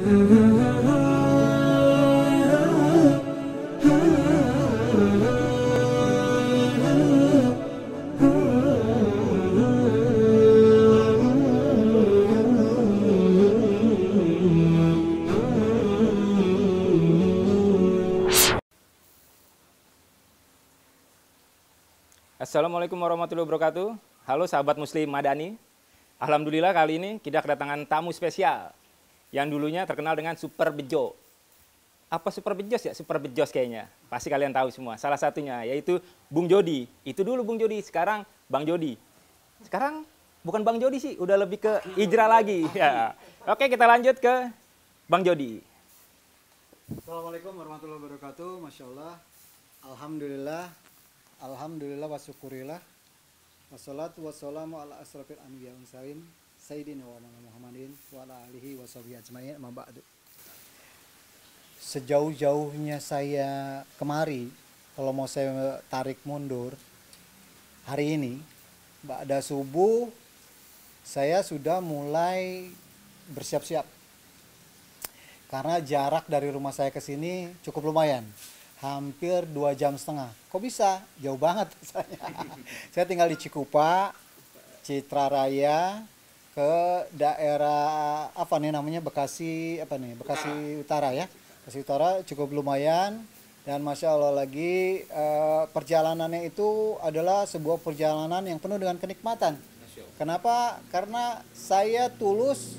Assalamualaikum warahmatullahi wabarakatuh. Halo sahabat muslim Madani. Alhamdulillah kali ini kita kedatangan tamu spesial yang dulunya terkenal dengan Super Bejo. Apa Super Bejos ya? Super Bejos kayaknya. Pasti kalian tahu semua. Salah satunya yaitu Bung Jody. Itu dulu Bung Jody, sekarang Bang Jody. Sekarang bukan Bang Jody sih, udah lebih ke Ijra lagi. Ya. Oke, kita lanjut ke Bang Jody. Assalamualaikum warahmatullahi wabarakatuh. Masya Allah. Alhamdulillah. Alhamdulillah wa syukurillah. Wassalatu wassalamu ala asrafil anbiya wal mursalin sayyidina wa Muhammadin wa ala alihi wa sahbihi ajmain. Amma ba'du. Sejauh-jauhnya saya kemari, kalau mau saya tarik mundur, hari ini ba'da subuh saya sudah mulai bersiap-siap. Karena jarak dari rumah saya ke sini cukup lumayan. Hampir 2,5 jam. Kok bisa? Jauh banget rasanya. Saya tinggal di Cikupa, Citra Raya, ke daerah apa nih namanya, Bekasi Utara ya. Bekasi Utara cukup lumayan, dan Masya Allah lagi perjalanannya itu adalah sebuah perjalanan yang penuh dengan kenikmatan. Kenapa? Karena saya tulus,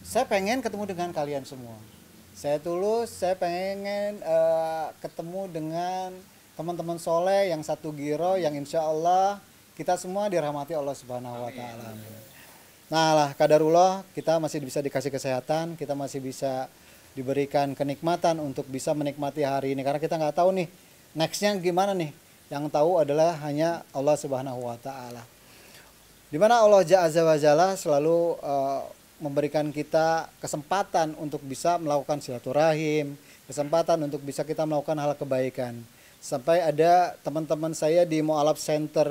saya pengen ketemu dengan kalian semua. Saya tulus, saya pengen ketemu dengan teman-teman soleh yang satu giro, yang insya Allah kita semua dirahmati Allah Subhanahu Wa Taala. Nah lah, qadarullah kita masih bisa dikasih kesehatan, kita masih bisa diberikan kenikmatan untuk bisa menikmati hari ini. Karena kita nggak tahu nih nextnya gimana nih. Yang tahu adalah hanya Allah Subhanahu Wa Taala. Dimana Allah Azza wa Jalla selalu memberikan kita kesempatan untuk bisa melakukan silaturahim, kesempatan untuk bisa kita melakukan hal kebaikan. Sampai ada teman-teman saya di Mu'alaf Center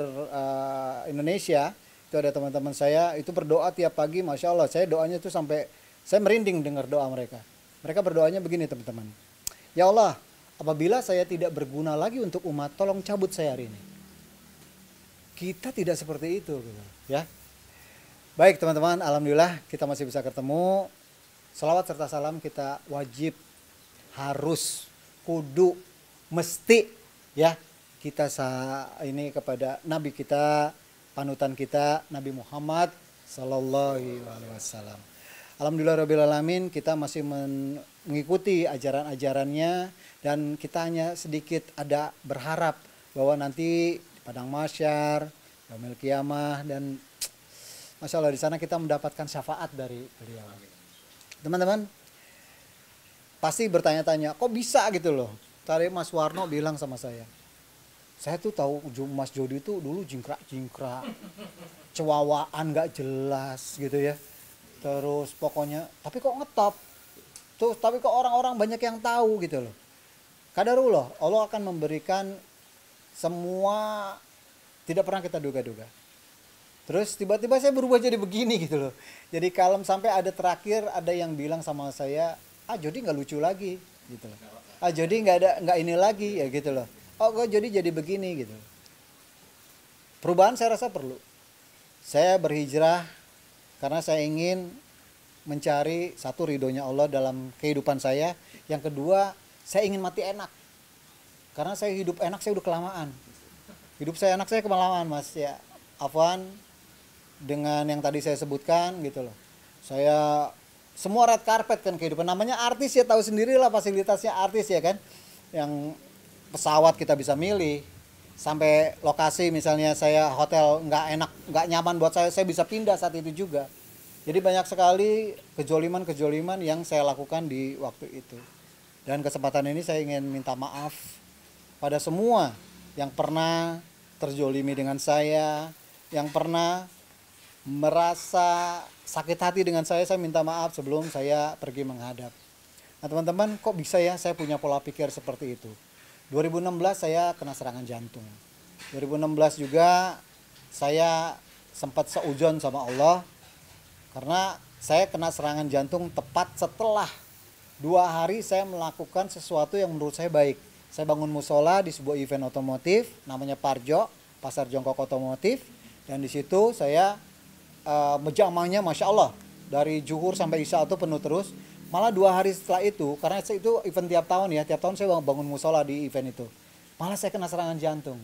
Indonesia, itu ada teman-teman saya, itu berdoa tiap pagi, Masya Allah, saya doanya itu sampai, saya merinding dengar doa mereka. Mereka berdoanya begini teman-teman, ya Allah, apabila saya tidak berguna lagi untuk umat, tolong cabut saya hari ini. Kita tidak seperti itu, ya. Baik teman-teman, alhamdulillah kita masih bisa ketemu. Salawat serta salam kita wajib, harus, kudu, mesti ya kita ini kepada Nabi kita, panutan kita, Nabi Muhammad Sallallahu Alaihi Wasallam. Alhamdulillahirrabbilalamin, kita masih mengikuti ajaran-ajarannya, dan kita hanya sedikit ada berharap bahwa nanti di Padang Mahsyar, Yaumil Qiyamah, dan Masya Allah di sana kita mendapatkan syafaat dari beliau. Teman-teman pasti bertanya-tanya, kok bisa gitu loh. Tadi Mas Warno bilang sama saya tuh tahu Mas Jody itu dulu jingkrak-jingkrak, cewawaan gak jelas gitu ya. Terus pokoknya, tapi kok ngetop. Tuh, tapi kok orang-orang banyak yang tahu gitu loh. Qadarullah, Allah akan memberikan semua tidak pernah kita duga-duga. Terus tiba-tiba saya berubah jadi begini gitu loh. Jadi kalem, sampai ada terakhir ada yang bilang sama saya, Jody nggak lucu lagi gitu loh. Jody nggak ini lagi ya gitu loh. Kok Jody jadi begini gitu. Perubahan saya rasa perlu. Saya berhijrah karena saya ingin mencari satu, ridhonya Allah dalam kehidupan saya. Yang kedua, saya ingin mati enak. Karena saya hidup enak saya udah kelamaan. Hidup saya enak saya kelamaan Mas ya. Afwan dengan yang tadi saya sebutkan gitu loh. Saya semua red carpet kan kehidupan. Namanya artis ya, tahu sendirilah fasilitasnya artis ya kan. Yang pesawat kita bisa milih, sampai lokasi misalnya saya hotel nggak enak, nggak nyaman buat saya bisa pindah saat itu juga. Jadi banyak sekali kejoliman yang saya lakukan di waktu itu. Dan kesempatan ini saya ingin minta maaf pada semua yang pernah terjolimi dengan saya, yang pernah merasa sakit hati dengan saya minta maaf sebelum saya pergi menghadap. Nah teman-teman, kok bisa ya saya punya pola pikir seperti itu. 2016 saya kena serangan jantung. 2016 juga saya sempat seujon sama Allah. Karena saya kena serangan jantung tepat setelah 2 hari saya melakukan sesuatu yang menurut saya baik. Saya bangun musola di sebuah event otomotif, namanya Parjo, Pasar Jongkok Otomotif. Dan di situ saya berjamaahnya Masya Allah. Dari zuhur sampai isya itu penuh terus. Malah 2 hari setelah itu, karena itu event tiap tahun ya, tiap tahun saya bangun musola di event itu. Malah saya kena serangan jantung.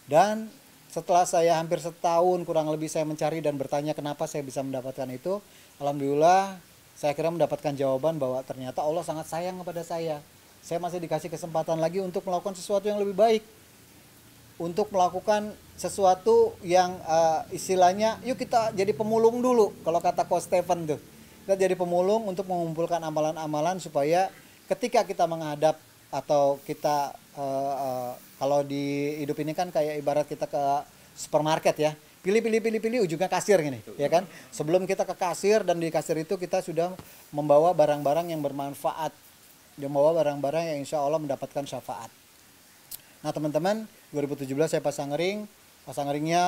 Dan setelah saya hampir setahun kurang lebih saya mencari dan bertanya kenapa saya bisa mendapatkan itu, alhamdulillah saya akhirnya mendapatkan jawaban bahwa ternyata Allah sangat sayang kepada saya. Saya masih dikasih kesempatan lagi untuk melakukan sesuatu yang lebih baik, untuk melakukan sesuatu yang istilahnya yuk kita jadi pemulung dulu, kalau kata Coach Stephen tuh, kita jadi pemulung untuk mengumpulkan amalan-amalan supaya ketika kita menghadap atau kita kalau di hidup ini kan kayak ibarat kita ke supermarket ya, pilih ujungnya kasir gini ya kan. Sebelum kita ke kasir, dan di kasir itu kita sudah membawa barang-barang yang bermanfaat, membawa barang-barang yang insya Allah mendapatkan syafaat. Nah teman-teman, 2017 saya pasang ring,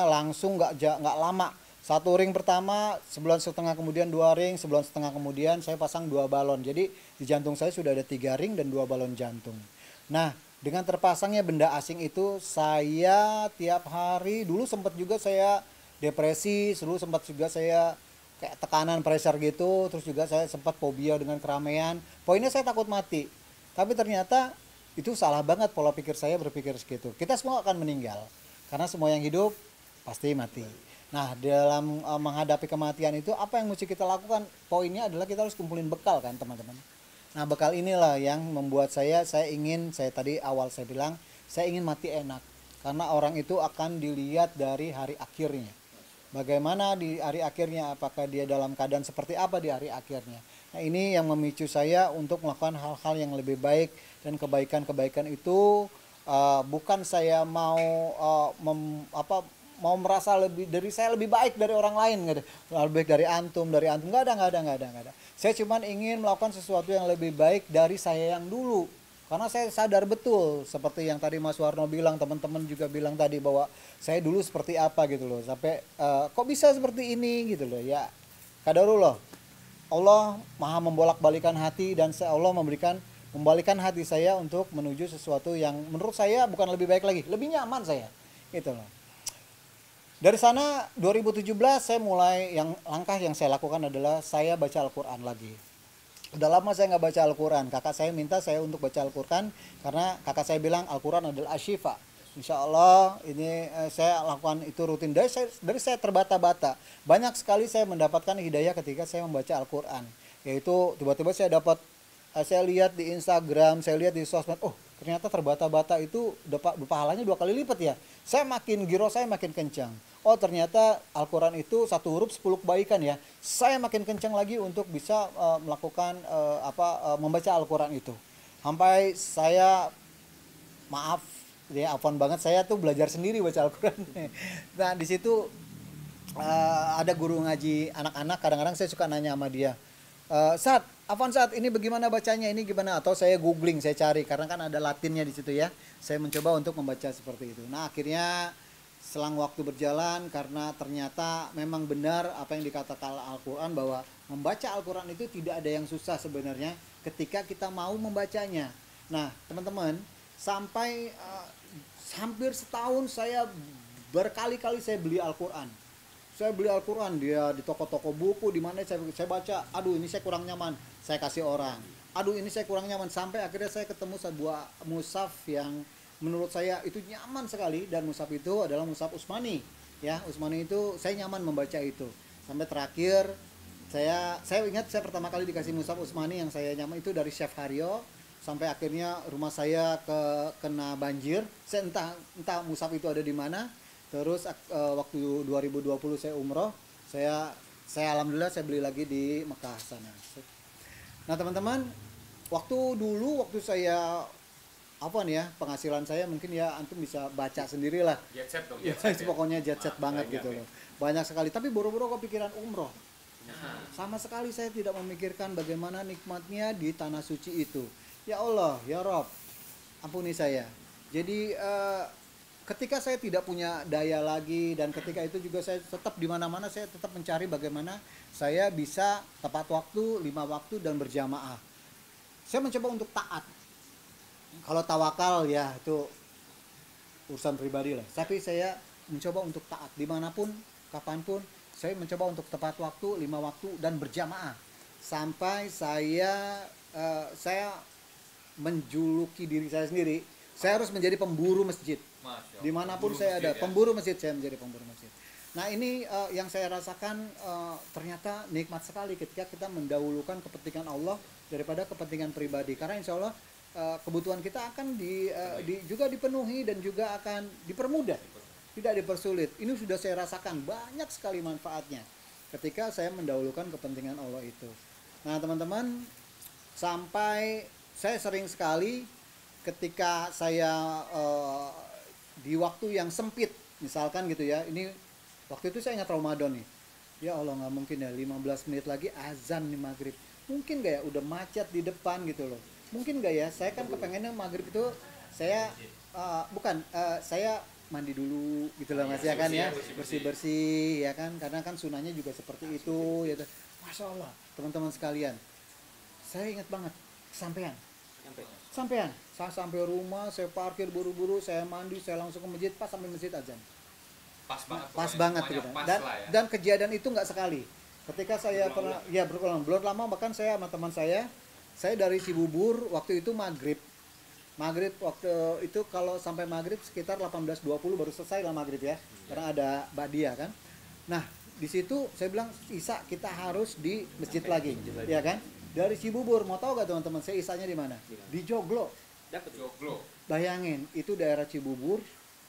langsung nggak lama. 1 ring pertama, sebulan setengah kemudian 2 ring, sebulan setengah kemudian saya pasang 2 balon. Jadi di jantung saya sudah ada 3 ring dan 2 balon jantung. Nah dengan terpasangnya benda asing itu, saya tiap hari, dulu sempat juga saya depresi, dulu sempat juga saya kayak tekanan pressure gitu, terus juga saya sempat fobia dengan keramaian. Poinnya saya takut mati. Tapi ternyata itu salah banget pola pikir saya berpikir segitu. Kita semua akan meninggal, karena semua yang hidup pasti mati. Nah dalam menghadapi kematian itu apa yang mesti kita lakukan? Poinnya adalah kita harus kumpulin bekal kan teman-teman. Nah bekal inilah yang membuat saya tadi awal saya bilang, saya ingin mati enak. Karena orang itu akan dilihat dari hari akhirnya. Bagaimana di hari akhirnya, apakah dia dalam keadaan seperti apa di hari akhirnya. Nah ini yang memicu saya untuk melakukan hal-hal yang lebih baik. Dan kebaikan-kebaikan itu bukan saya mau mau merasa saya lebih baik dari orang lain, nggak ada, lebih baik dari antum, nggak ada. Saya cuma ingin melakukan sesuatu yang lebih baik dari saya yang dulu, karena saya sadar betul seperti yang tadi Mas Warno bilang, teman-teman juga bilang tadi bahwa saya dulu seperti apa gitu loh, sampai kok bisa seperti ini gitu loh ya. Qadarullah, Allah maha membolak-balikan hati, dan Allah membalikan hati saya untuk menuju sesuatu yang menurut saya bukan lebih baik lagi, lebih nyaman saya gitu loh. Dari sana 2017 saya mulai, langkah yang saya lakukan adalah saya baca Al-Quran lagi. Udah lama saya nggak baca Al-Quran. Kakak saya minta saya untuk baca Al-Quran karena kakak saya bilang Al-Quran adalah asyifa. Insya Allah ini saya lakukan itu rutin. Dari saya terbata-bata. Banyak sekali saya mendapatkan hidayah ketika saya membaca Al-Quran. Yaitu tiba-tiba saya lihat di Instagram, saya lihat di sosmed, oh ternyata terbata-bata itu pahalanya 2 kali lipat ya. Giro saya makin kencang. Oh ternyata Al-Quran itu 1 huruf 10 kebaikan ya. Saya makin kencang lagi untuk bisa melakukan membaca Al-Quran itu. Sampai saya, maaf ya, afwan banget, saya tuh belajar sendiri baca Al-Quran. Nah di situ ada guru ngaji anak-anak, kadang-kadang saya suka nanya sama dia, Saat ini bagaimana bacanya, ini gimana, atau saya googling, saya cari karena kan ada Latinnya di situ ya. Saya mencoba untuk membaca seperti itu. Nah akhirnya selang waktu berjalan, karena ternyata memang benar apa yang dikatakan Al-Quran bahwa membaca Al-Quran itu tidak ada yang susah sebenarnya ketika kita mau membacanya. Nah teman-teman, sampai hampir setahun saya berkali-kali saya beli Al-Quran. Saya beli Al-Quran dia di toko-toko buku, di mana saya baca, aduh ini saya kurang nyaman, saya kasih orang. Aduh ini saya kurang nyaman, sampai akhirnya saya ketemu sebuah mushaf yang menurut saya itu nyaman sekali, dan mushaf itu adalah mushaf Utsmani. Ya, Utsmani itu saya nyaman membaca itu. Sampai terakhir saya ingat saya pertama kali dikasih mushaf Utsmani yang saya nyaman itu dari Chef Haryo, sampai akhirnya rumah saya kena banjir. Saya entah mushaf itu ada di mana. Terus waktu 2020 saya umroh, saya alhamdulillah saya beli lagi di Mekah sana. Nah teman-teman, waktu saya penghasilan saya mungkin ya antum bisa baca sendirilah. Jet set dong. Pokoknya jet set banget gitu loh. Banyak sekali, tapi boro-boro kepikiran umroh. Sama sekali saya tidak memikirkan bagaimana nikmatnya di tanah suci itu. Ya Allah, ya Rabb, ampuni saya. Jadi ketika saya tidak punya daya lagi, dan ketika itu juga saya tetap di mana-mana saya tetap mencari bagaimana saya bisa tepat waktu, 5 waktu dan berjamaah. Saya mencoba untuk taat. Kalau tawakal ya itu urusan pribadi lah. Tapi saya mencoba untuk taat dimanapun, kapanpun. Saya mencoba untuk tepat waktu, 5 waktu dan berjamaah. Sampai saya menjuluki diri saya sendiri. Saya harus menjadi pemburu masjid. Dimanapun saya ada, pemburu masjid, saya menjadi pemburu masjid. Nah ini yang saya rasakan ternyata nikmat sekali ketika kita mendahulukan kepentingan Allah daripada kepentingan pribadi. Karena insya Allah kebutuhan kita akan juga dipenuhi dan juga akan dipermudah, tidak dipersulit. Ini sudah saya rasakan banyak sekali manfaatnya ketika saya mendahulukan kepentingan Allah itu. Nah teman-teman, sampai saya sering sekali ketika saya di waktu yang sempit, misalkan gitu ya, ini waktu itu saya ingat Ramadan nih, ya Allah nggak mungkin ya 15 menit lagi azan nih maghrib, mungkin gak ya, udah macet di depan gitu loh, mungkin gak ya, saya kan kepengennya maghrib itu saya saya mandi dulu gitu loh mas, ya kan ya, bersih ya kan, karena kan sunahnya juga seperti itu ya. Masya Allah teman-teman sekalian, saya ingat banget sampean, saya sampai rumah, saya parkir buru-buru, saya mandi, saya langsung ke masjid, pas sampai masjid azan. Pas banget gitu. Dan kejadian itu nggak sekali. Ketika saya pernah, ya berulang, belum lama bahkan saya sama teman saya dari Cibubur waktu itu maghrib waktu itu, kalau sampai maghrib sekitar 18.20 baru selesai lah maghrib ya, karena ada Badia kan. Nah di situ saya bilang Isa kita harus di masjid lagi, ya kan? Dari Cibubur, mau tahu gak teman-teman saya isanya di mana? Di Joglo. Bayangin itu daerah Cibubur,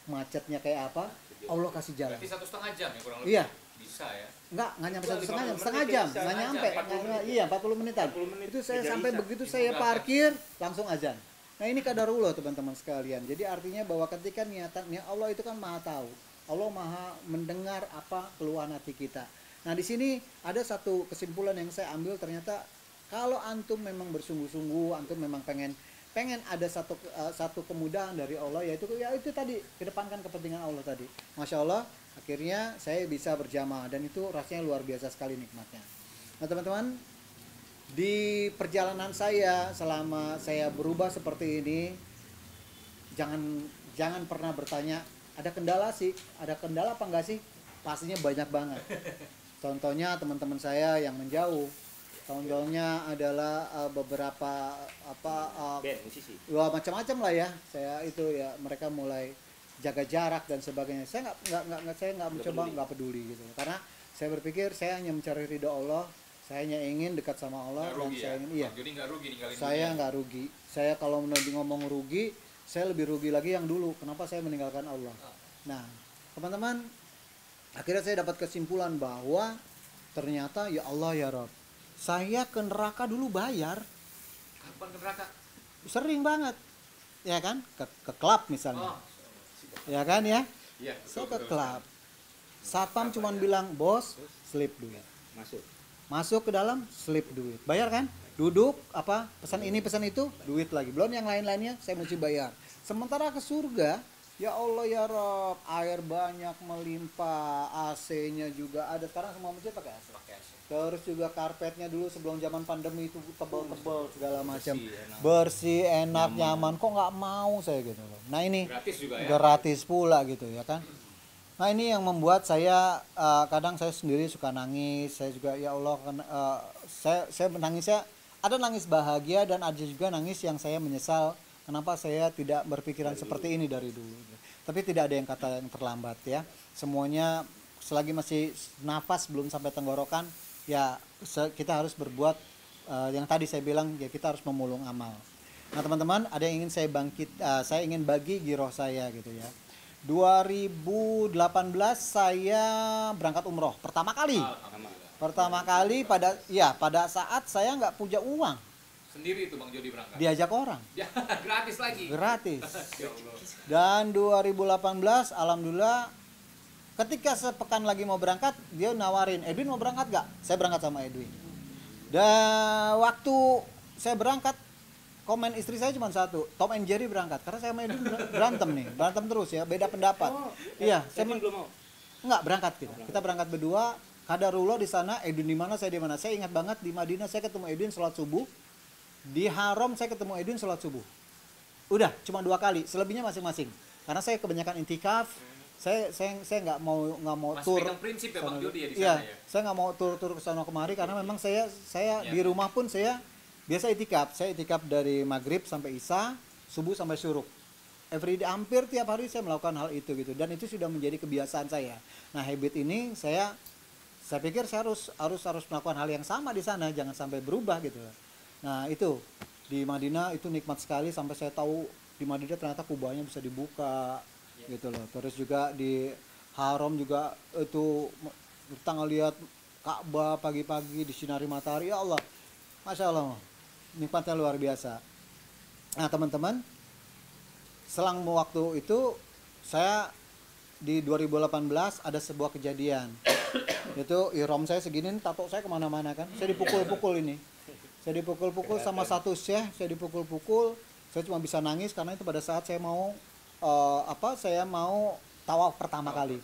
macetnya kayak apa? Allah kasih jalan. Berarti 1,5 jam ya kurang lebih. Iya. Bisa ya. Nggak nyampe 1,5 jam, setengah jam, nggak nyampe. Iya 40 menitan. Itu saya sampai begitu saya parkir langsung azan. Nah ini qadarullah teman-teman sekalian. Jadi artinya bahwa ketika niatannya Allah itu kan maha tahu. Allah maha mendengar apa keluhan hati kita. Nah di sini ada satu kesimpulan yang saya ambil, ternyata kalau antum memang bersungguh-sungguh, antum memang pengen ada satu kemudahan dari Allah, yaitu tadi kedepankan kepentingan Allah tadi. Masya Allah, akhirnya saya bisa berjamaah dan itu rasanya luar biasa sekali nikmatnya. Nah teman-teman, di perjalanan saya selama saya berubah seperti ini, jangan pernah bertanya ada kendala apa enggak sih? Pastinya banyak banget. Contohnya teman-teman saya yang menjauh, contohnya adalah beberapa macam-macam lah ya. Saya itu ya, mereka mulai jaga jarak dan sebagainya. Saya nggak mencoba, nggak peduli gitu. Karena saya berpikir saya hanya mencari ridha Allah, saya hanya ingin dekat sama Allah, dan saya ingin Jadi nggak rugi ninggalin saya nggak rugi. Saya kalau ngomong rugi, saya lebih rugi lagi yang dulu. Kenapa saya meninggalkan Allah? Nah, teman-teman, akhirnya saya dapat kesimpulan bahwa ternyata ya Allah ya Rabb, saya ke neraka dulu bayar. Kapan ke neraka? Sering banget. Ya kan? Ke klub misalnya. Ya kan ya? Iya. Saya ke klub. Satpam cuma bilang, "Bos, slip duit." Masuk ke dalam, slip duit. Bayar kan? Duduk, pesan ini, pesan itu, duit lagi. Belum yang lain-lainnya, saya mesti bayar. Sementara ke surga, ya Allah ya Rabb, air banyak melimpah, AC-nya juga ada. Sekarang semua masjid pakai AC. Terus juga karpetnya dulu sebelum zaman pandemi itu tebal-tebal segala macam. Bersih, enak, nyaman. Kok nggak mau saya gitu loh. Nah ini Gratis juga ya. gratis pula gitu ya kan. Nah ini yang membuat saya kadang saya sendiri suka nangis. Saya juga ya Allah, saya menangisnya ada nangis bahagia dan ada juga nangis yang saya menyesal kenapa saya tidak berpikiran seperti ini dari dulu. Tapi tidak ada yang kata yang terlambat ya. Semuanya selagi masih nafas belum sampai tenggorokan, ya kita harus berbuat yang tadi saya bilang, ya kita harus memulung amal. Nah teman-teman, ada yang ingin saya ingin bagi giroh saya gitu ya. 2018 saya berangkat umroh pertama kali. Pada saat saya nggak punya uang. Sendiri itu Bang Jody berangkat. Diajak orang. Gratis lagi. Gratis. Dan 2018 alhamdulillah, ketika sepekan lagi mau berangkat, dia nawarin, "Edwin mau berangkat gak?" Saya berangkat sama Edwin. Dan waktu saya berangkat, komen istri saya cuma satu, Tom and Jerry berangkat karena saya sama Edwin berantem nih, berantem terus ya, beda pendapat. Iya, saya belum mau. enggak berangkat kita berangkat berdua. Kadarullah di sana, Edwin di mana, saya di mana. Saya ingat banget di Madinah saya ketemu Edwin sholat subuh, di Haram saya ketemu Edwin sholat subuh. Udah, cuma 2 kali, selebihnya masing-masing. Karena saya kebanyakan intikaf, saya nggak mau Masih tur. pegang prinsip ya Bang Jody ya di Iya, sana ya. saya nggak mau tur ke sana kemari karena memang saya di rumah pun saya biasa itikaf. Saya itikaf dari maghrib sampai isya, subuh sampai syuruk. Every day, hampir tiap hari saya melakukan hal itu gitu, dan itu sudah menjadi kebiasaan saya. Nah, habit ini saya pikir saya harus melakukan hal yang sama di sana, jangan sampai berubah gitu. Nah, itu di Madinah itu nikmat sekali sampai saya tahu di Madinah ternyata kubahnya bisa dibuka gitu loh. Terus juga di Haram juga itu kita ngelihat Ka'bah pagi-pagi disinari matahari, ya Allah. Masya Allah, nikmatnya luar biasa. Nah, teman-teman, selang waktu itu saya di 2018 ada sebuah kejadian. Itu ihram saya segini, tato saya kemana-mana kan. Saya dipukul-pukul ini. Saya dipukul-pukul sama satu syekh, saya dipukul-pukul. Saya cuma bisa nangis karena itu pada saat saya mau saya mau tawaf pertama kali.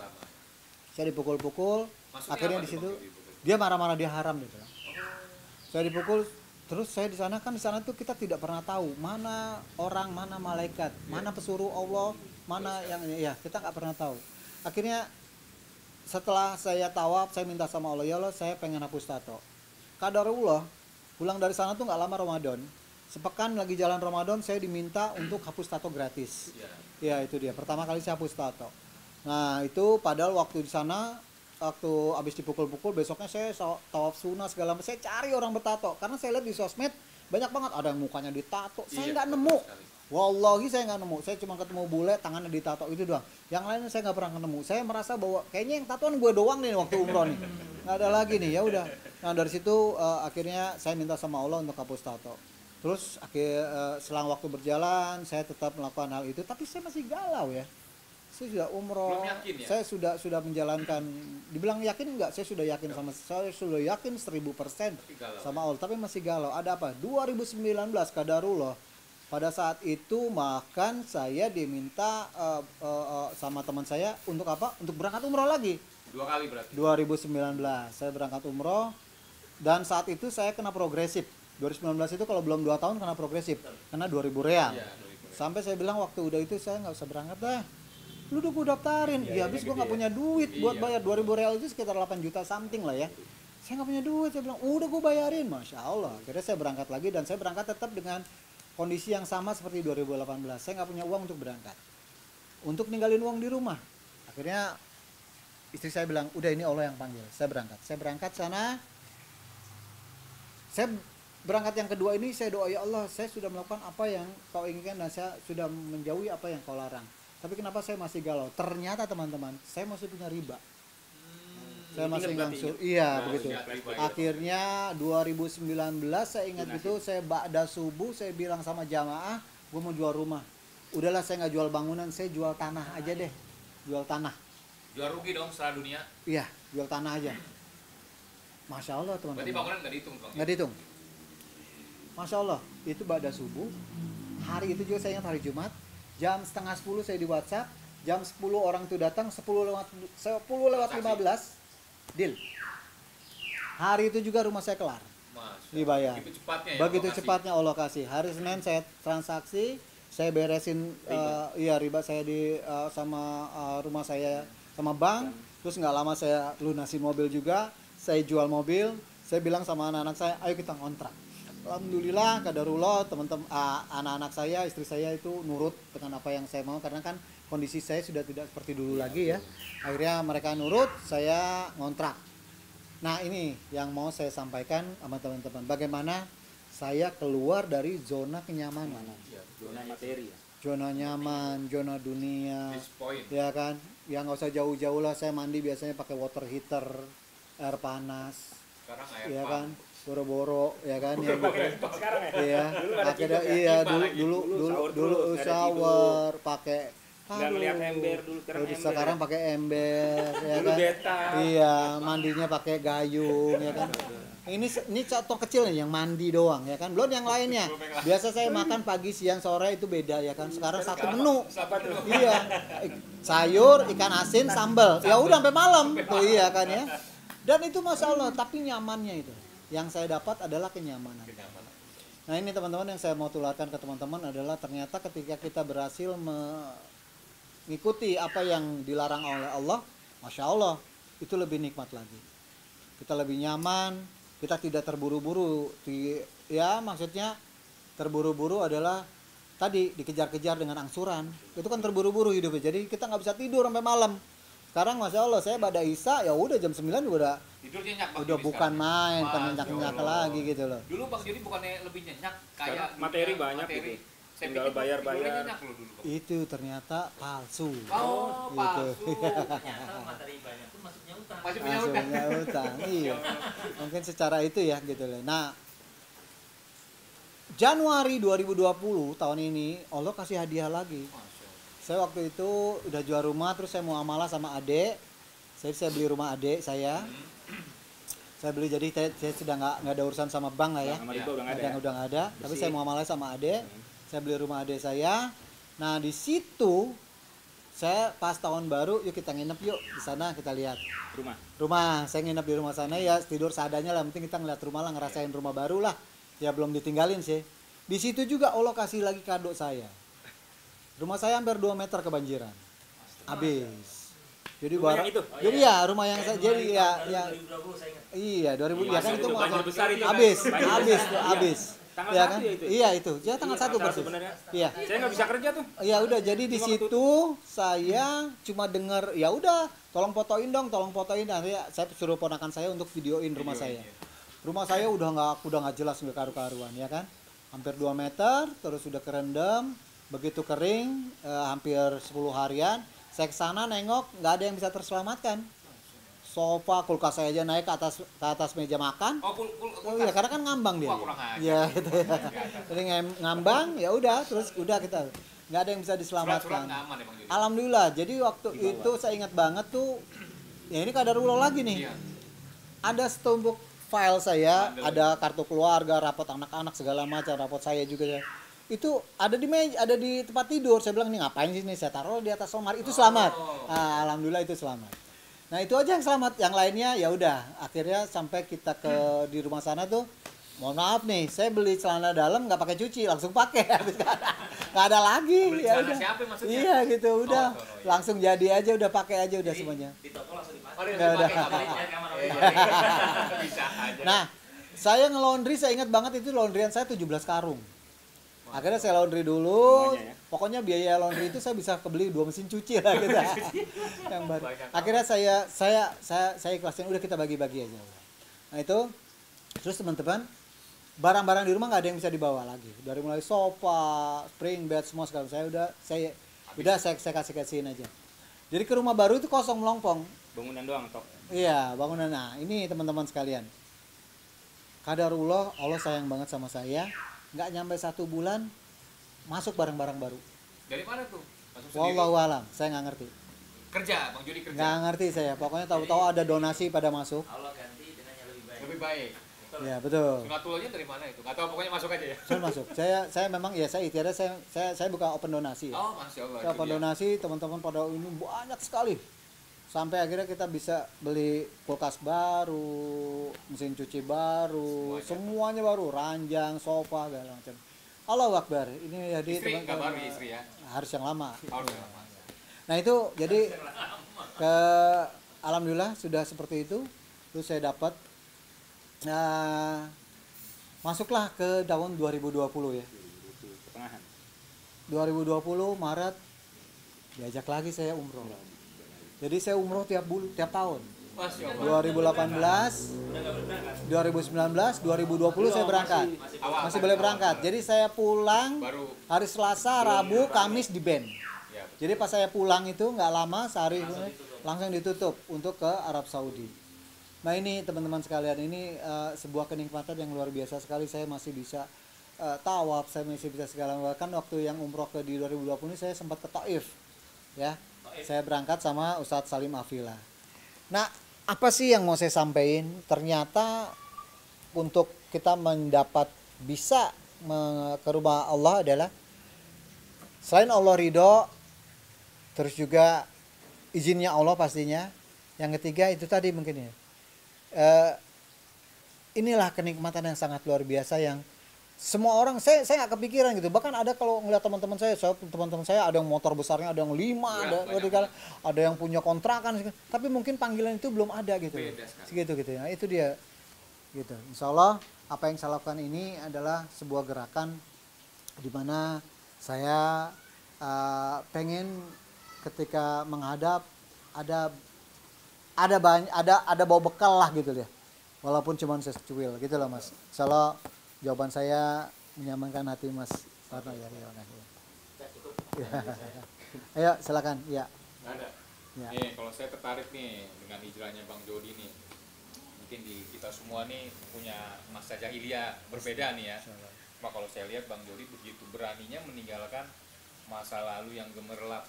Saya dipukul-pukul, akhirnya di situ dia marah-marah, dia haram gitu. Saya dipukul, terus saya di sana tuh kita tidak pernah tahu mana orang, mana malaikat, mana pesuruh Allah, mana yang ini ya, kita nggak pernah tahu. Akhirnya setelah saya tawaf, saya minta sama Allah, ya Allah, saya pengen hapus tato. Qadarullah, pulang dari sana tuh nggak lama Ramadan. Sepekan lagi jalan Ramadan, saya diminta untuk hapus tato gratis. Ya, itu dia. Pertama kali saya hapus tato. Nah, itu padahal waktu di sana, waktu habis dipukul-pukul, besoknya saya tawaf sunnah segala macam. Saya cari orang bertato karena saya lihat di sosmed banyak banget ada yang mukanya ditato. Saya nggak nemu. Wallahi saya nggak nemu. Saya cuma ketemu bule tangannya ditato itu doang. Yang lainnya saya nggak pernah ketemu. Saya merasa bahwa kayaknya yang tatoan gue doang nih waktu umroh nih. Nggak ada lagi nih. Ya udah. Nah, dari situ akhirnya saya minta sama Allah untuk hapus tato. Terus selang waktu berjalan saya tetap melakukan hal itu, tapi saya masih galau ya. Saya sudah umroh, ya? saya sudah menjalankan. Dibilang yakin enggak? Saya sudah yakin saya sudah yakin 1000% sama Allah, tapi masih galau. Ada apa? 2019 Qadarullah. Pada saat itu makan saya diminta sama teman saya untuk apa? Untuk berangkat umroh lagi. 2 kali berarti. 2019 saya berangkat umroh, dan saat itu saya kena progresif. 2019 itu kalau belum 2 tahun kena progresif, kena 2000 real. Iya, 2000 real. Sampai saya bilang waktu udah itu saya nggak usah berangkat dah. Lu udah gue daftarin, ya habis gue nggak punya duit buat bayar 2000 real itu sekitar 8 juta something lah ya. Saya nggak punya duit, saya bilang udah gue bayarin, masya Allah. Akhirnya saya berangkat lagi, dan saya berangkat tetap dengan kondisi yang sama seperti 2018. Saya nggak punya uang untuk berangkat, untuk ninggalin uang di rumah. Akhirnya istri saya bilang udah ini Allah yang panggil, saya berangkat sana. Saya berangkat yang kedua ini saya doa, ya Allah, saya sudah melakukan apa yang kau inginkan dan saya sudah menjauhi apa yang kau larang. Tapi kenapa saya masih galau? Ternyata teman-teman, saya masih punya riba. Saya masih ngangsur. Iya, begitu. Akhirnya 2019 saya ingat itu, saya ba'da subuh saya bilang sama jamaah, gue mau jual rumah. Udahlah, saya nggak jual bangunan, saya jual tanah aja deh. Jual tanah. Jual rugi dong setelah dunia. Iya, jual tanah aja. Masya Allah teman-teman. Berarti bangunan nggak dihitung Bang? Nggak dihitung. Masya Allah, itu ba'da subuh. Hari itu juga saya ingat hari Jumat. Jam 9:30 saya di WhatsApp. Jam 10 orang itu datang, 10 lewat 15 deal. Hari itu juga rumah saya kelar. Dibayar. Begitu cepatnya ya. Begitu cepatnya Allah kasih. Hari Senin saya transaksi, saya beresin riba saya di sama rumah saya sama bank. Terus nggak lama saya lunasin mobil juga. Saya jual mobil. Saya bilang sama anak-anak saya, ayo kita ngontrak. Alhamdulillah, qadarullah, teman-teman, anak-anak saya, istri saya itu nurut dengan apa yang saya mau, karena kan kondisi saya sudah tidak seperti dulu lagi ya. Akhirnya mereka nurut, saya ngontrak. Nah, ini yang mau saya sampaikan sama teman-teman, bagaimana saya keluar dari zona kenyamanan. Zona materi ya. Zona nyaman, zona dunia. This point. Ya kan? Ya nggak usah jauh-jauh lah, saya mandi biasanya pakai water heater, air panas. Sekarang air Ya pump. kan? Boro-boro ya kan ya Sekarang ya. iya Dulu nggak ada akhirnya tiba, iya tiba lagi. dulu Dulu sahur dulu terus, nggak ada shower pakai Nggak ngeliat ember dulu, sekarang Udah ember. sekarang pakai ember ya Dulu kan. beta. Iya, mandinya pakai gayung ya kan. Ini contoh kecil nih yang mandi doang ya kan. Belum yang lainnya. Biasa saya makan pagi, siang, sore itu beda ya kan. Sekarang satu menu. Apa tuh? Iya. Sayur, ikan asin, sambal. Ya udah sampai malam. Tuh iya kan ya. Dan itu Masya Allah, tapi nyamannya itu. Yang saya dapat adalah kenyamanan. Nah ini teman-teman yang saya mau tularkan ke teman-teman adalah ternyata ketika kita berhasil mengikuti apa yang dilarang oleh Allah, Masya Allah, itu lebih nikmat lagi. Kita lebih nyaman, kita tidak terburu-buru. Ya maksudnya terburu-buru adalah tadi dikejar-kejar dengan angsuran. Itu kan terburu-buru hidupnya. Jadi kita nggak bisa tidur sampai malam. Sekarang Masya Allah saya pada Isya ya udah jam 9 udah Tidur nyenyak Bang udah Jody bukan sekarang. main, kan Masya nyenyak-nyenyak Allah. lagi gitu loh. Dulu Bang Jody bukannya lebih nyenyak Sekarang kayak materi dulunya, banyak materi. gitu. Saya Tinggal pikir bayar-bayar. tidurnya nyenyak loh dulu, Bang. Itu ternyata palsu. Oh, Gitu. palsu. Ternyata materi banyak pun masuknya utang. Masih punya Masuk utang. punya utang. Iya. Mungkin secara itu ya gitu loh. Nah, Januari 2020 tahun ini Allah kasih hadiah lagi. Masya Allah. Saya waktu itu udah jual rumah, terus saya mau amalah sama adik. Saya beli rumah adik saya. Saya beli, jadi saya sudah nggak ada urusan sama bank lah ya. Sama riba udah nggak ada. Ada Ya? udah nggak ada. Tapi Bersih. saya mau amalah sama adik. Saya beli rumah adik saya. Nah di situ saya pas tahun baru, yuk kita nginep yuk di sana kita lihat Rumah. rumah. Saya nginep di rumah sana ya, tidur seadanya lah. Penting kita ngeliat rumah lah, ngerasain rumah baru lah. Ya belum ditinggalin sih. Di situ juga Allah kasih lagi kado saya. Rumah saya hampir 2 meter kebanjiran. Habis. Jadi Rumah yang itu? Jadi ya rumah yang saya jadi ya 2020 saya ingat. iya 2000 ya kan Masuk itu itu banjir besar itu. habis, Banjir habis, besar. Iya. habis. Tanggal Ya 1 kan? ya itu? Iya itu. Ya tanggal 1 Tanggal persis. sebenarnya. Iya. Saya nggak bisa kerja tuh. Ya udah jadi di Cuma situ saya cuma dengar ya udah tolong fotoin dong, tolong fotoin. Nanti saya suruh ponakan saya untuk videoin rumah saya. Rumah saya udah nggak jelas, nggak karu-karuan ya kan. Hampir 2 meter, terus sudah kerendam, begitu kering hampir 10 harian. Saya ke sana nengok nggak ada yang bisa terselamatkan. Sofa, kulkas saya aja naik ke atas meja makan. Oh, Oh iya, karena kan ngambang dia. Wah, kurang ajar. Iya, gitu ya. Jadi ngambang, ya udah, terus udah kita nggak ada yang bisa Surat-surat diselamatkan. nggak aman ya Bang Jody? Alhamdulillah. Jadi waktu itu saya ingat banget tuh, ya ini kadarullah lagi nih. Iya. Ada setumpuk file saya, Bandel. ada kartu keluarga, rapot anak-anak segala macam, rapot saya juga ya. Itu ada di meja, ada di tempat tidur. Saya bilang, ini ngapain sih nih? Saya taruh di atas lemari. Itu selamat. Nah, alhamdulillah itu selamat. Nah itu aja yang selamat, yang lainnya ya udah. Akhirnya sampai kita ke di rumah sana tuh, mohon maaf nih, saya beli celana dalam nggak pakai cuci, langsung pakai. Habis nggak ada lagi. Beli Ya celana udah. siapa maksudnya? Iya gitu, udah. Oh, iya. Langsung jadi aja, udah pakai aja udah semuanya. Di toko langsung dipakai. Oh, dia Ya udah. pakai nggak apa-apa. Nyari kamar Iya, mandi. iya. Bisa aja. Nah, saya nge-laundry, saya ingat banget itu laundryan saya 17 karung. Akhirnya saya laundry dulu. Semuanya ya? Pokoknya biaya laundry itu saya bisa kebeli 2 mesin cuci lah gitu. Yang baru. Banyak Akhirnya saya ikhlasin, udah kita bagi-bagi aja. Nah, itu terus teman-teman, barang-barang di rumah nggak ada yang bisa dibawa lagi. Dari mulai sofa, spring bed semua sekarang saya kasih-kasihin aja. Jadi ke rumah baru itu kosong melompong. Bangunan doang tok. Iya, bangunan. Nah, ini teman-teman sekalian. Kadarullah, Allah sayang banget sama saya. Nggak nyampe 1 bulan, masuk barang-barang baru. Dari mana tuh? Masuk sendiri? Wallahu alam, saya nggak ngerti. Kerja, Bang Jody kerja. Nggak ngerti saya. Pokoknya tahu-tahu ada donasi pada masuk. Allah ganti dengan yang lebih baik. Lebih baik. Ya betul. Sunatulahnya dari mana itu? Nggak tahu, pokoknya masuk aja ya. Saya masuk. Saya memang ya saya ikhtiarnya saya buka open donasi ya. Oh, Masya Allah. Saya itu open dia. donasi, teman-teman pada ini banyak sekali. Sampai akhirnya kita bisa beli kulkas baru, mesin cuci baru, semuanya baru, ranjang, sofa, segala macam. Allahu Akbar. Ini jadi Istri nggak baru istri ya? harus yang lama. Oh, udah lama. Nah itu jadi alhamdulillah sudah seperti itu. Terus saya dapat masuklah ke tahun 2020 ya. Pertengahan. 2020 Maret diajak lagi saya umroh. Jadi saya umroh tiap tahun. Masya Allah. 2018, 2019, 2020 saya berangkat. Masih boleh berangkat. Jadi saya pulang Baru. hari Selasa, Rabu, Kamis di band. Ya, Jadi pas saya pulang itu nggak lama, sehari langsung ditutup untuk ke Arab Saudi. Nah ini teman-teman sekalian, ini sebuah kenikmatan yang luar biasa sekali. Saya masih bisa tawaf, saya masih bisa segala. Bahkan waktu yang umroh di 2020 ini saya sempat ke Taif. ya. Saya berangkat sama Ustadz Salim Afila. Nah, apa sih yang mau saya sampaikan? Ternyata untuk kita mendapat bisa ke rumah Allah adalah selain Allah ridho, terus juga izinnya Allah pastinya. Yang ketiga itu tadi mungkin ya. Inilah kenikmatan yang sangat luar biasa yang semua orang saya nggak kepikiran gitu. Bahkan ada kalau ngeliat teman-teman saya ada yang motor besarnya, ada yang 5, ada yang punya kontrakan, tapi mungkin panggilan itu belum ada gitu. Segitu gitu ya. Itu dia gitu. Insya Allah apa yang saya lakukan ini adalah sebuah gerakan di mana saya pengen ketika menghadap ada bawa bekal lah gitu ya. Walaupun cuma secuil gitu loh Mas. Insya Allah jawaban saya menyamankan hati Mas Tarno ya. Ayo silakan. Ya. Ada. Ya. Nih kalau saya tertarik nih dengan hijrahnya Bang Jody nih. Mungkin kita semua nih punya masa jahiliyah berbeda nih ya. Cuma kalau saya lihat Bang Jody begitu beraninya meninggalkan masa lalu yang gemerlap.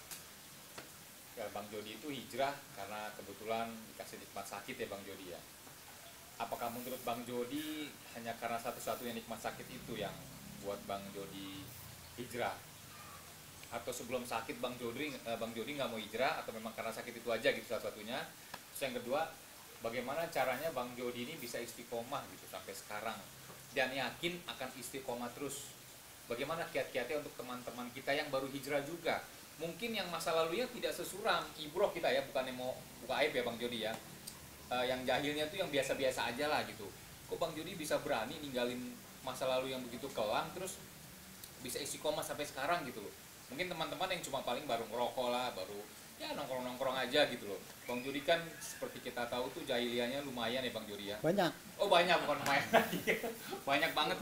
Ya, Bang Jody itu hijrah karena kebetulan dikasih nikmat sakit ya Bang Jody ya. Apakah menurut Bang Jody hanya karena satu-satunya nikmat sakit itu yang buat Bang Jody hijrah? Atau sebelum sakit Bang Jody nggak mau hijrah atau memang karena sakit itu aja gitu satu-satunya? Terus yang kedua, bagaimana caranya Bang Jody ini bisa istiqomah gitu sampai sekarang dan yakin akan istiqomah terus? Bagaimana kiat-kiatnya untuk teman-teman kita yang baru hijrah juga? Mungkin yang masa lalunya tidak sesuram, ibroh kita ya, bukannya mau buka aib ya Bang Jody ya. Yang jahilnya tuh yang biasa-biasa aja lah gitu. Kok Bang Jody bisa berani ninggalin masa lalu yang begitu kelam terus bisa istiqomah sampai sekarang gitu loh. Mungkin teman-teman yang cuma paling baru ngerokok lah, baru ya nongkrong-nongkrong aja gitu loh. Bang Jody kan seperti kita tahu tuh jahilianya lumayan ya Bang Jody ya. Banyak. Oh banyak, bukan lumayan. Banyak banget.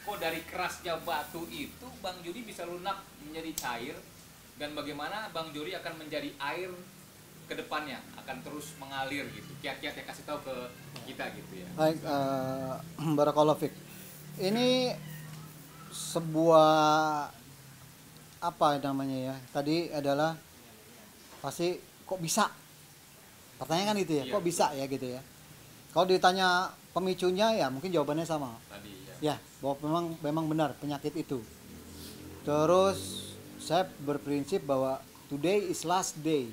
Kok dari kerasnya batu itu Bang Jody bisa lunak menjadi cair, dan bagaimana Bang Jody akan menjadi air ke depannya, akan terus mengalir gitu. Kiat-kiat yang kasih tahu ke kita gitu ya. Baik, barakallahu fiik. Ini sebuah apa namanya ya? Tadi adalah pasti kok bisa? Pertanyaan kan itu ya, kok bisa ya gitu ya. Kalau ditanya pemicunya ya mungkin jawabannya sama. Tadi Ya, bahwa memang benar penyakit itu. Terus saya berprinsip bahwa today is last day.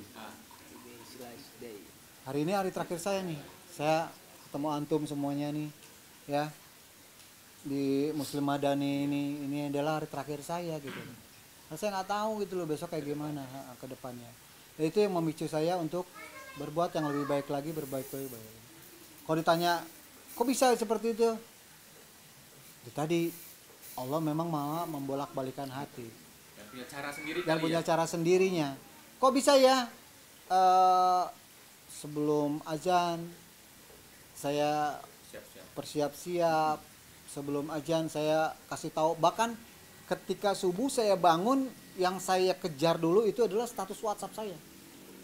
Hari ini hari terakhir saya nih. Saya ketemu antum semuanya nih, ya. Di Muslim Madani ini adalah hari terakhir saya gitu. Nah, saya nggak tahu gitu loh besok kayak gimana ke depannya. Dan itu yang memicu saya untuk berbuat yang lebih baik lagi, berbaik-baik. Kalau ditanya, kok bisa seperti itu? Itu tadi Allah memang mau membolak-balikan hati. Dan punya cara sendiri Dan kali punya ya. cara sendirinya. Kok bisa ya? Sebelum azan saya Siap-siap. bersiap-siap, sebelum azan saya kasih tahu, bahkan ketika subuh saya bangun yang saya kejar dulu itu adalah status WhatsApp saya.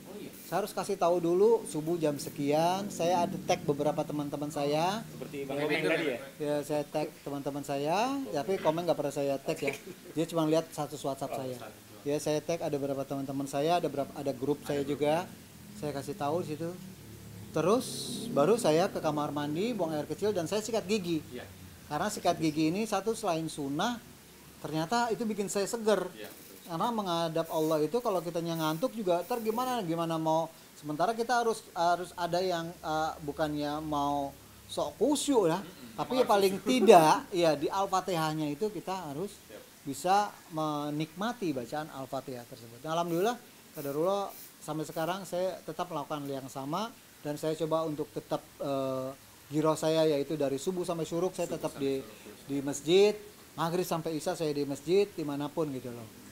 Oh iya. Saya harus kasih tahu dulu subuh jam sekian. Saya ada tag beberapa teman-teman saya. Seperti Bang Komeng tadi ya. Ya, saya tag teman-teman saya, tapi komen nggak pernah saya tag ya. Dia cuma lihat status WhatsApp saya. Ya, saya tag ada beberapa teman-teman saya, ada grup saya juga. Saya kasih tahu di situ. Terus baru saya ke kamar mandi, buang air kecil dan saya sikat gigi. Iya. Karena sikat gigi ini satu selain sunnah, ternyata itu bikin saya seger. Iya, betul. Karena menghadap Allah itu kalau kita ngantuk juga gimana mau, sementara kita harus ada yang bukannya mau sok khusyuk ya, tapi ya paling tidak ya di Al-Fatihahnya itu kita harus bisa menikmati bacaan Al-Fatihah tersebut. Nah, alhamdulillah qadarullah sampai sekarang saya tetap melakukan yang sama dan saya coba untuk tetap giro saya yaitu dari subuh sampai syuruk saya tetap di masjid, maghrib sampai isya saya di masjid dimanapun gitu loh.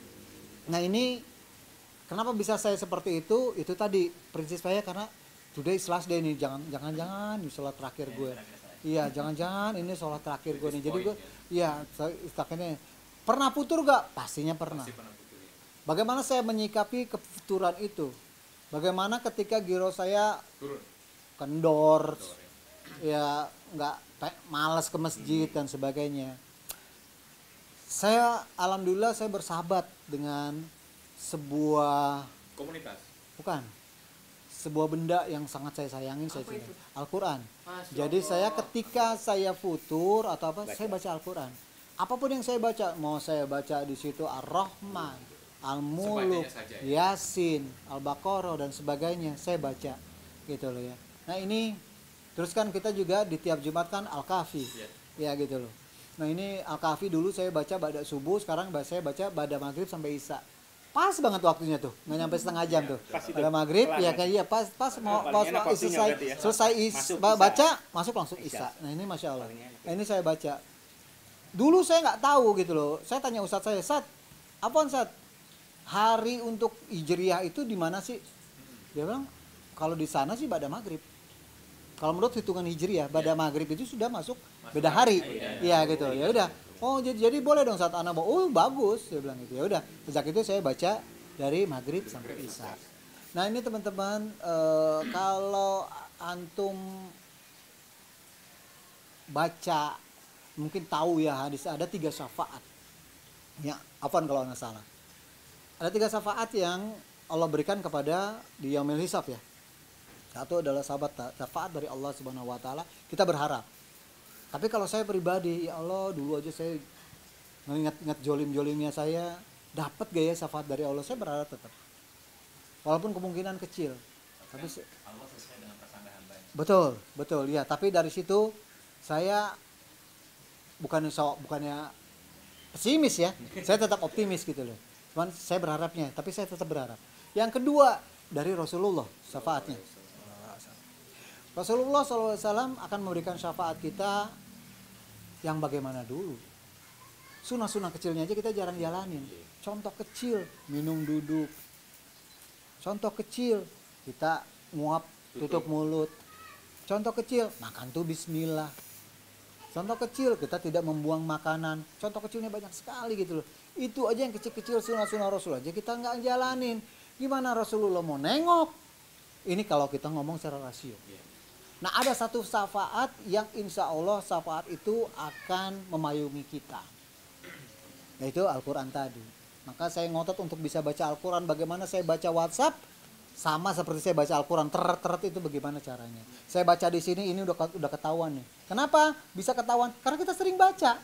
Nah, ini kenapa bisa saya seperti itu? Itu tadi prinsip saya karena today is last day nih, jangan ini sholat terakhir gue. Iya, jangan ini sholat terakhir gue nih. Jadi gue, iya, istilahnya pernah futur gak? Pastinya pernah. Bagaimana saya menyikapi kefuturan itu? Bagaimana ketika giro saya Turun. kendor, ya nggak malas ke masjid dan sebagainya. Saya alhamdulillah saya bersahabat dengan sebuah, Komunitas. bukan, sebuah benda yang sangat saya sayangin, saya Apa cintai. itu? Al-Quran. Masya Jadi Allah. saya ketika saya futur atau apa, saya baca Al-Quran. Apapun yang saya baca, mau saya baca di situ Ar-Rahman, Al-Muluk, Sebagainya saja ya. Yasin, Al-Baqarah dan sebagainya, saya baca gitu loh ya. Nah ini terus kan kita juga di tiap Jumat kan Al-Kahfi, Iya. ya gitu loh. Nah ini Al-Kahfi dulu saya baca pada subuh, sekarang saya baca pada maghrib sampai isya. Pas banget waktunya tuh, nggak nyampe setengah jam tuh. Pas itu. Pada maghrib Kelar ya ya? kayak iya pas mau Paling enak waktunya selesai berarti ya? selesai Masuk baca isya. masuk langsung Isya. isya. Nah ini masya Allah. Paling enak. Nah, ini saya baca. Dulu saya nggak tahu gitu loh. Saya tanya ustadz saya, Ustadz, apaan Ustadz? Hari untuk Hijriah itu di mana sih? Dia bilang kalau di sana sih pada maghrib. Kalau menurut hitungan Hijriah, pada maghrib itu sudah masuk beda hari. Iya gitu. Ya udah. Oh jadi boleh dong saat anak bawa. Oh bagus, dia bilang gitu. Ya udah. Sejak itu saya baca dari maghrib sampai isya. Nah ini teman-teman, kalau antum baca mungkin tahu ya hadis ada 3 syafaat. Ya, afwan kalau nggak salah. Ada 3 syafaat yang Allah berikan kepada di yaumil hisab ya. Satu adalah syafaat dari Allah Subhanahu wa taala, kita berharap. Tapi kalau saya pribadi, ya Allah, dulu aja saya mengingat-ingat jolim-jolimnya saya, dapat gak ya syafaat dari Allah? Saya berharap tetap. Walaupun kemungkinan kecil. Tapi Allah sesuai dengan prasangka hambanya. betul ya. Tapi dari situ saya bukannya pesimis ya. Saya tetap optimis gitu loh. Cuman saya berharapnya, tapi saya tetap berharap. Yang kedua dari Rasulullah syafaatnya. Rasulullah SAW akan memberikan syafaat kita yang bagaimana dulu. Sunnah-sunnah kecilnya aja kita jarang jalanin. Contoh kecil, minum duduk. Contoh kecil, kita nguap, tutup mulut. Contoh kecil, makan tuh bismillah. Contoh kecil, kita tidak membuang makanan. Contoh kecilnya banyak sekali gitu loh. Itu aja yang kecil-kecil sunnah-sunnah Rasul aja kita nggak jalanin. Gimana Rasulullah mau nengok? Ini kalau kita ngomong secara rasio. Nah ada satu syafaat yang insya Allah syafaat itu akan memayungi kita. Yaitu Al-Quran tadi. Maka saya ngotot untuk bisa baca Al-Quran. Bagaimana saya baca WhatsApp? Sama seperti saya baca Al-Quran. Teret itu bagaimana caranya. Saya baca di sini ini udah ketahuan nih. Kenapa bisa ketahuan? Karena kita sering baca.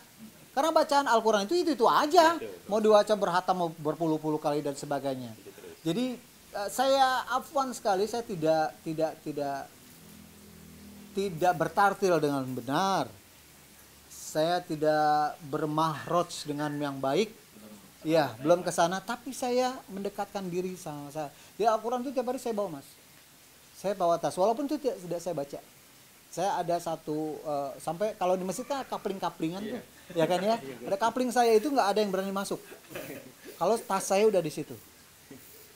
Karena bacaan Al-Quran itu aja. Mau dibaca berhatam, mau berpuluh-puluh kali dan sebagainya. Jadi saya afwan sekali, saya tidak bertartil dengan benar. Saya tidak bermahroj dengan yang baik. Ya, belum ke sana, tapi saya mendekatkan diri sama saya. Di Al-Quran itu tiap hari saya bawa, Mas. Saya bawa tas, walaupun itu tidak saya baca. Saya ada satu, sampai kalau di masjid kan kapling-kaplingan tuh. Ya kan ya? Ada kapling saya itu nggak ada yang berani masuk. Kalau tas saya udah di situ.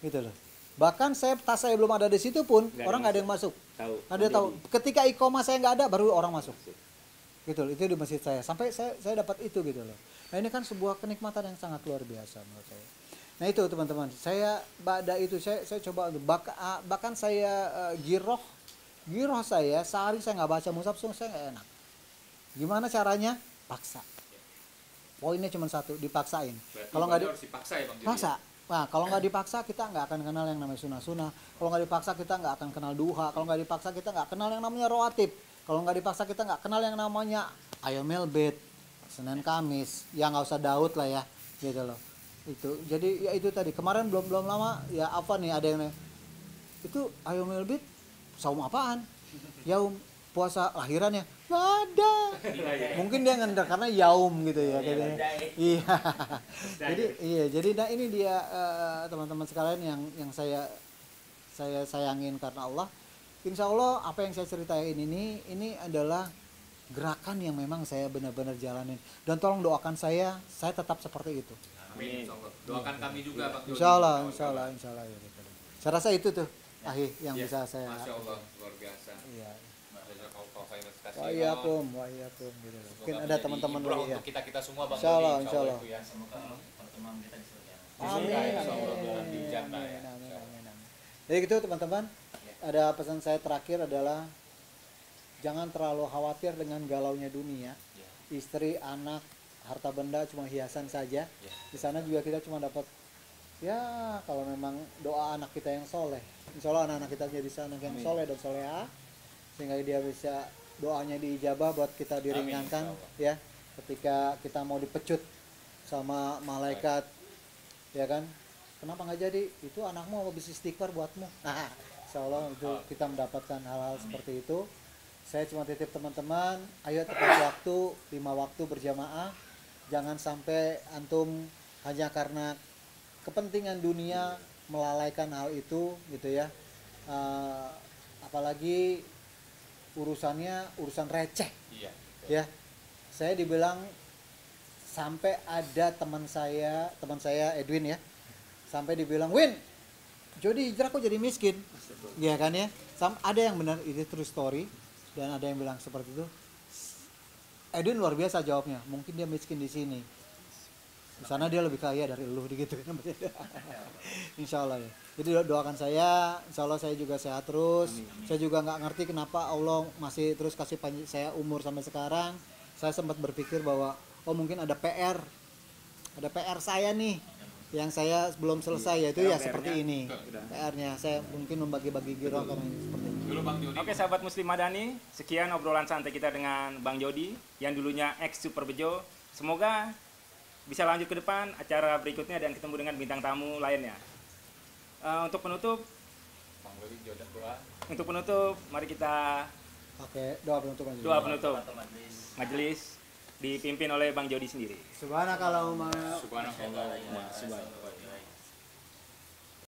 Gitu loh. Bahkan tas saya belum ada di situ pun, orang nggak ada yang masuk. Ada tahu. Ketika iqomah saya nggak ada, baru orang masuk. Gitu loh, itu di masjid saya. Sampai saya dapat itu gitu loh. Nah ini kan sebuah kenikmatan yang sangat luar biasa menurut saya. Nah itu teman-teman, saya coba bahkan saya giroh saya sehari saya nggak baca mushaf, saya nggak enak. Gimana caranya? Paksa. Poinnya cuma satu, dipaksain. Kalau nggak harus dipaksa ya Bang Jody. paksa. Nah, kalau nggak dipaksa kita nggak akan kenal yang namanya sunnah-sunnah. Kalau nggak dipaksa kita nggak akan kenal duha. Kalau nggak dipaksa kita nggak kenal yang namanya rawatib. Kalau nggak dipaksa kita nggak kenal yang namanya ayomel bed, Senin Kamis. Ya nggak usah Daud lah ya, gitu loh. Itu. Jadi ya itu tadi. Kemarin belum lama ya apa nih ada yang itu ayomel bed saum apaan? Yaum puasa lahirannya nggak ada. Mungkin dia ngendar karena yaum gitu ya. Iya. Jadi nah ini dia teman-teman sekalian yang saya sayangin karena Allah. Insya Allah apa yang saya ceritain ini adalah gerakan yang memang saya benar-benar jalanin. Dan tolong doakan saya tetap seperti itu. Amin. Doakan kami juga Bang Jody. Insya Allah ya. Gitu. Saya rasa itu tuh yang bisa saya. Masya Allah luar biasa. Iya. Waalaikumsalam. Waalaikumsalam gitu. Mungkin ada teman-teman lagi ya. Untuk kita semua Bang Insya Allah, Jody. insya Allah. Itu ya. Semoga pertemuan kita di surga. Amin. Insya Allah di jannah ya. Amin. Jadi gitu teman-teman. Ada pesan saya terakhir adalah jangan terlalu khawatir dengan galaunya dunia. Istri, anak, harta benda cuma hiasan saja. Di sana juga kita cuma dapat Ya kalau memang doa anak kita yang soleh, insya Allah anak-anak kita jadi anak yang Amin. soleh dan soleha, sehingga dia bisa doanya diijabah buat kita diringankan Amin, ya ketika kita mau dipecut sama malaikat, ya kan? Kenapa nggak jadi? Itu anakmu habis istighfar buatmu. Nah, insya Allah itu kita mendapatkan hal-hal seperti itu. Saya cuma titip teman-teman, ayo tepat waktu, 5 waktu berjamaah. Jangan sampai antum hanya karena kepentingan dunia melalaikan hal itu gitu ya. Apalagi urusan receh Iya. ya. Saya dibilang sampai ada teman saya Edwin ya, sampai dibilang, Win, jadi hijrah kok jadi miskin, ya kan ya. Ada yang benar, itu true story, dan ada yang bilang seperti itu. Edwin luar biasa jawabnya, mungkin dia miskin di sini, di sana dia lebih kaya dari lu gitu kan. Insya Allah ya. Jadi doakan saya, insya Allah saya juga sehat terus. Saya juga nggak ngerti kenapa Allah masih terus kasih saya umur sampai sekarang. Saya sempat berpikir bahwa oh mungkin ada PR saya nih yang saya belum selesai, yaitu ya seperti ini. PR-nya saya mungkin membagi-bagi giroh karena ini seperti ini. Dulu Bang Jody. Oke sahabat Muslim Madani, sekian obrolan santai kita dengan Bang Jody yang dulunya ex Super Bejo. Semoga bisa lanjut ke depan acara berikutnya dan ketemu dengan bintang tamu lainnya. Untuk penutup, Bang Jody jodoh doa. untuk penutup, mari kita Pakai doa penutup aja. doa penutup Atau majelis. majelis dipimpin oleh Bang Jody sendiri. Subhanakallahumma Subhanallah. Subhanallah.